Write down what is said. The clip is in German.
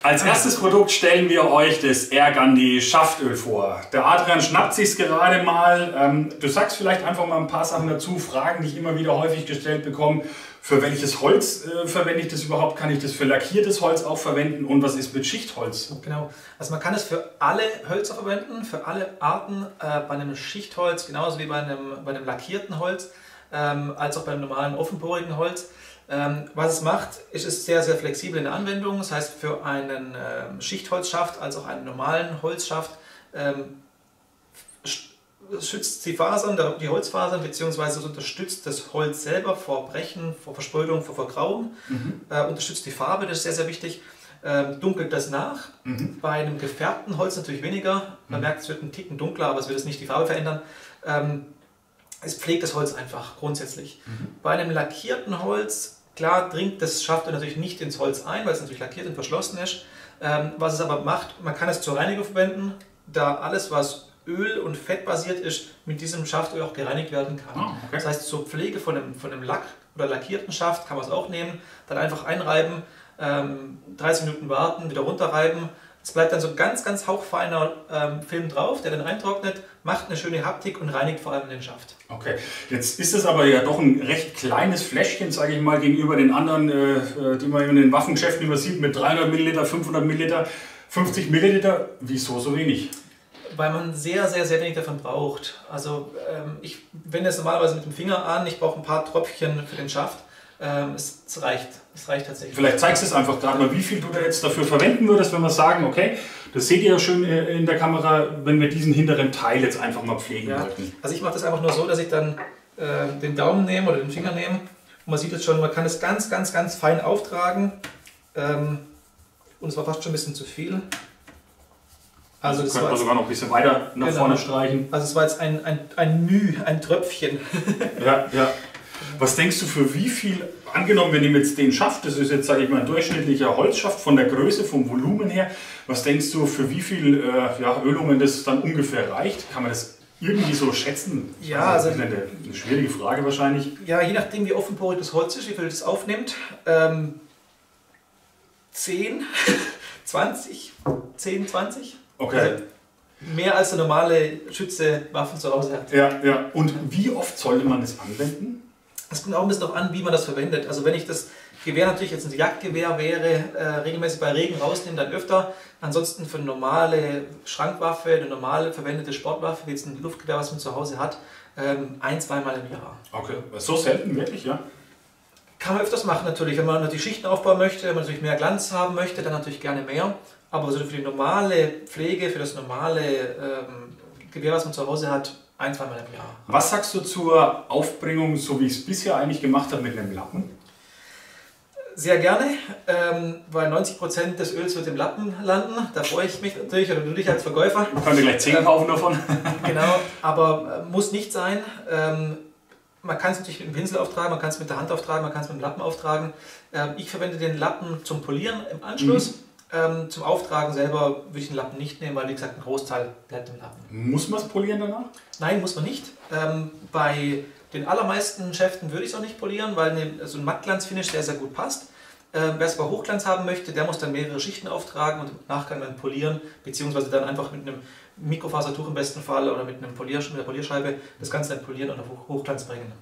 Als erstes Produkt stellen wir euch das Airgundy Schaftöl vor. Der Adrian schnappt sich's gerade mal. Du sagst vielleicht einfach mal ein paar Sachen dazu, Fragen, die ich immer wieder häufig gestellt bekomme. Für welches Holz verwende ich das überhaupt? Kann ich das für lackiertes Holz auch verwenden? Und was ist mit Schichtholz? Genau, also man kann es für alle Hölzer verwenden, für alle Arten. Bei einem Schichtholz, genauso wie bei einem lackierten Holz, als auch beim normalen offenporigen Holz. Was es macht, ist es sehr, sehr flexibel in der Anwendung. Das heißt, für einen Schichtholzschaft als auch einen normalen Holzschaft schützt die Fasern, die Holzfasern, beziehungsweise unterstützt das Holz selber vor Brechen, vor Versprödung, vor Vergrauung, unterstützt die Farbe, das ist sehr, sehr wichtig, dunkelt das nach. Bei einem gefärbten Holz natürlich weniger, man merkt, es wird ein Ticken dunkler, aber es wird es nicht die Farbe verändern. Es pflegt das Holz einfach grundsätzlich. Bei einem lackierten Holz, klar, dringt das Schaftöl natürlich nicht ins Holz ein, weil es natürlich lackiert und verschlossen ist. Was es aber macht, man kann es zur Reinigung verwenden, da alles, was Öl- und Fettbasiert ist, mit diesem Schaftöl auch gereinigt werden kann. Oh, okay. Das heißt, zur Pflege von einem Lack oder lackierten Schaft kann man es auch nehmen, dann einfach einreiben, 30 Minuten warten, wieder runterreiben. Es bleibt dann so ein ganz, ganz hauchfeiner Film drauf, der dann eintrocknet, macht eine schöne Haptik und reinigt vor allem den Schaft. Okay, jetzt ist es aber ja doch ein recht kleines Fläschchen, sage ich mal, gegenüber den anderen, die man in den Waffengeschäften immer sieht, mit 300 Milliliter, 500 Milliliter, 50 Milliliter. Wieso so wenig? Weil man sehr, sehr, sehr wenig davon braucht. Also ich wende es normalerweise mit dem Finger an, ich brauche ein paar Tröpfchen für den Schaft. Es reicht tatsächlich. Vielleicht zeigst du es einfach gerade mal, wie viel du da jetzt dafür verwenden würdest, wenn wir sagen, okay, das seht ihr ja schön in der Kamera, wenn wir diesen hinteren Teil jetzt einfach mal pflegen wollten. Also ich mache das einfach nur so, dass ich dann den Daumen nehme oder den Finger nehme. Und man sieht jetzt schon, man kann es ganz, ganz, ganz fein auftragen. Und es war fast schon ein bisschen zu viel. Also das könnte man sogar noch ein bisschen weiter nach vorne streichen. Also es war jetzt ein Tröpfchen. Ja, ja. Was denkst du, für wie viel, angenommen wir nehmen jetzt den Schaft, das ist jetzt, sage ich mal, ein durchschnittlicher Holzschaft von der Größe, vom Volumen her, was denkst du, für wie viel Ölungen das dann ungefähr reicht? Kann man das irgendwie so schätzen? Ja, also eine schwierige Frage wahrscheinlich. Ja, je nachdem wie offenporig das Holz ist, wie viel das aufnimmt. 10, 20, 10, 20. Okay. Also mehr als der normale Schütze Waffen zu Hause hat. Ja, ja. Und wie oft sollte man das anwenden? Es kommt auch ein bisschen darauf an, wie man das verwendet. Also wenn ich das Gewehr natürlich jetzt ein Jagdgewehr wäre, regelmäßig bei Regen rausnehmen, dann öfter. Ansonsten für eine normale Schrankwaffe, eine normale verwendete Sportwaffe, wie jetzt ein Luftgewehr, was man zu Hause hat, ein-, zweimal im Jahr. Okay, so selten wirklich, ja? Kann man öfters machen natürlich. Wenn man natürlich Schichten aufbauen möchte, wenn man natürlich mehr Glanz haben möchte, dann natürlich gerne mehr. Aber so für die normale Pflege, für das normale Gewehr, was man zu Hause hat, ein-, zweimal im Jahr. Was sagst du zur Aufbringung, so wie ich es bisher eigentlich gemacht habe, mit einem Lappen? Sehr gerne, weil 90% des Öls wird im Lappen landen. Da freue ich mich natürlich, oder du dich als Verkäufer. Ich kann dir gleich 10 kaufen davon. Genau, aber muss nicht sein. Man kann es natürlich mit dem Pinsel auftragen, man kann es mit der Hand auftragen, man kann es mit dem Lappen auftragen. Ich verwende den Lappen zum Polieren im Anschluss. Zum Auftragen selber würde ich den Lappen nicht nehmen, weil wie gesagt ein Großteil bleibt im Lappen. Muss man es polieren danach? Nein, muss man nicht. Bei den allermeisten Schäften würde ich es auch nicht polieren, weil so ein Mattglanz-Finish sehr, sehr gut passt. Wer es aber Hochglanz haben möchte, der muss dann mehrere Schichten auftragen und im Nachgang dann polieren, beziehungsweise dann einfach mit einem Mikrofasertuch im besten Fall oder mit einer Polierscheibe das Ganze dann polieren und auf Hochglanz bringen.